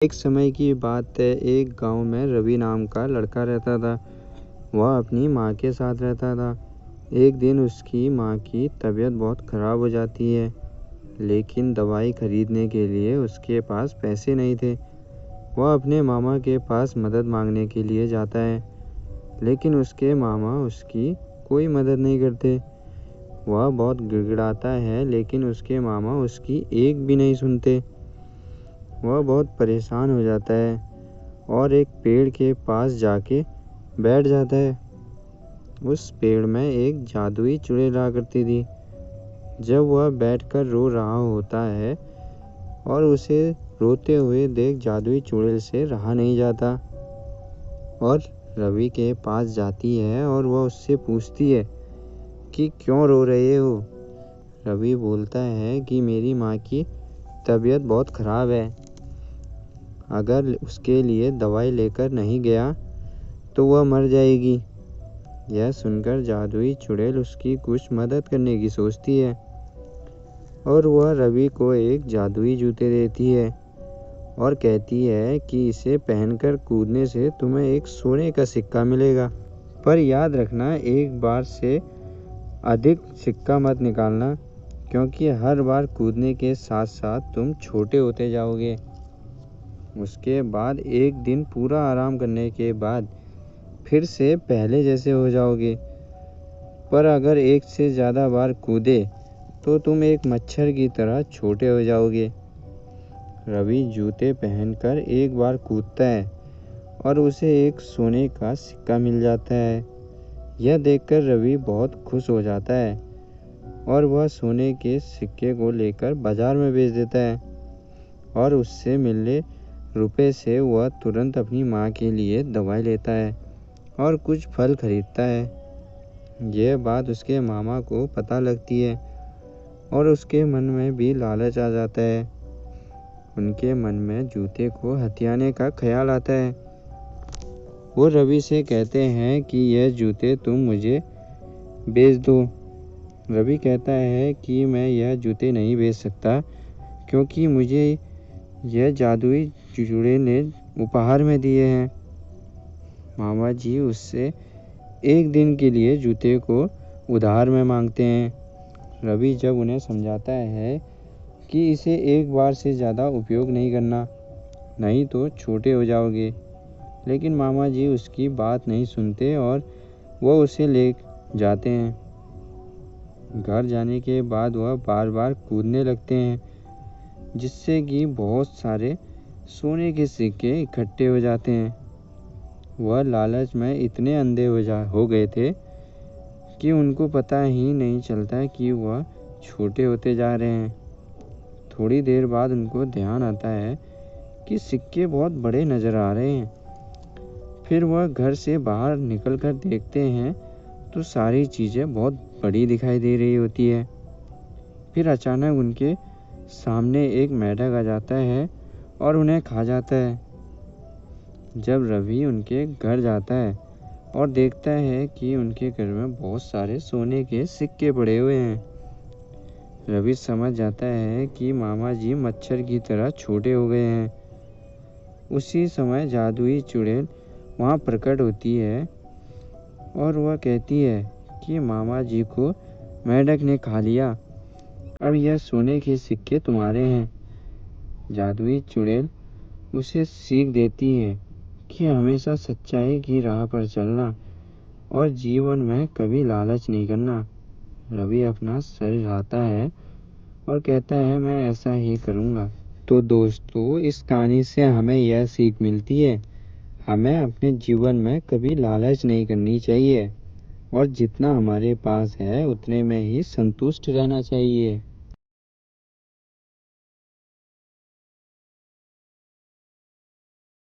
एक समय की बात है। एक गांव में रवि नाम का लड़का रहता था। वह अपनी माँ के साथ रहता था। एक दिन उसकी माँ की तबीयत बहुत ख़राब हो जाती है, लेकिन दवाई खरीदने के लिए उसके पास पैसे नहीं थे। वह अपने मामा के पास मदद मांगने के लिए जाता है, लेकिन उसके मामा उसकी कोई मदद नहीं करते। वह बहुत गिड़गिड़ाता है, लेकिन उसके मामा उसकी एक भी नहीं सुनते। वह बहुत परेशान हो जाता है और एक पेड़ के पास जाके बैठ जाता है। उस पेड़ में एक जादुई चुड़ैल रहा करती थी। जब वह बैठकर रो रहा होता है और उसे रोते हुए देख जादुई चुड़ैल से रहा नहीं जाता और रवि के पास जाती है और वह उससे पूछती है कि क्यों रो रहे हो। रवि बोलता है कि मेरी माँ की तबीयत बहुत ख़राब है। अगर उसके लिए दवाई लेकर नहीं गया तो वह मर जाएगी। यह सुनकर जादुई चुड़ैल उसकी कुछ मदद करने की सोचती है और वह रवि को एक जादुई जूते देती है और कहती है कि इसे पहनकर कूदने से तुम्हें एक सोने का सिक्का मिलेगा। पर याद रखना, एक बार से अधिक सिक्का मत निकालना, क्योंकि हर बार कूदने के साथ साथ तुम छोटे होते जाओगे। उसके बाद एक दिन पूरा आराम करने के बाद फिर से पहले जैसे हो जाओगे। पर अगर एक से ज़्यादा बार कूदे तो तुम एक मच्छर की तरह छोटे हो जाओगे। रवि जूते पहनकर एक बार कूदता है और उसे एक सोने का सिक्का मिल जाता है। यह देखकर रवि बहुत खुश हो जाता है और वह सोने के सिक्के को लेकर बाजार में बेच देता है और उससे मिलने रुपए से वह तुरंत अपनी माँ के लिए दवाई लेता है और कुछ फल खरीदता है। यह बात उसके मामा को पता लगती है और उसके मन में भी लालच आ जाता है। उनके मन में जूते को हथियाने का ख्याल आता है। वो रवि से कहते हैं कि यह जूते तुम मुझे बेच दो। रवि कहता है कि मैं यह जूते नहीं बेच सकता, क्योंकि मुझे यह जादुई चुड़ैल ने उपहार में दिए हैं। मामा जी उससे एक दिन के लिए जूते को उधार में मांगते हैं। रवि जब उन्हें समझाता है कि इसे एक बार से ज़्यादा उपयोग नहीं करना, नहीं तो छोटे हो जाओगे, लेकिन मामा जी उसकी बात नहीं सुनते और वह उसे ले जाते हैं। घर जाने के बाद वह बार बार कूदने लगते हैं, जिससे कि बहुत सारे सोने के सिक्के इकट्ठे हो जाते हैं। वह लालच में इतने अंधे हो गए थे कि उनको पता ही नहीं चलता कि वह छोटे होते जा रहे हैं। थोड़ी देर बाद उनको ध्यान आता है कि सिक्के बहुत बड़े नज़र आ रहे हैं। फिर वह घर से बाहर निकलकर देखते हैं तो सारी चीज़ें बहुत बड़ी दिखाई दे रही होती है। फिर अचानक उनके सामने एक मेंढक आ जाता है और उन्हें खा जाता है। जब रवि उनके घर जाता है और देखता है कि उनके घर में बहुत सारे सोने के सिक्के पड़े हुए हैं, रवि समझ जाता है कि मामा जी मच्छर की तरह छोटे हो गए हैं। उसी समय जादुई चुड़ैल वहाँ प्रकट होती है और वह कहती है कि मामा जी को मेंढक ने खा लिया, अब यह सोने के सिक्के तुम्हारे हैं। जादुई चुड़ैल उसे सीख देती है कि हमेशा सच्चाई की राह पर चलना और जीवन में कभी लालच नहीं करना। रवि अपना सर हिलाता है और कहता है मैं ऐसा ही करूँगा। तो दोस्तों, इस कहानी से हमें यह सीख मिलती है, हमें अपने जीवन में कभी लालच नहीं करनी चाहिए और जितना हमारे पास है उतने में ही संतुष्ट रहना चाहिए।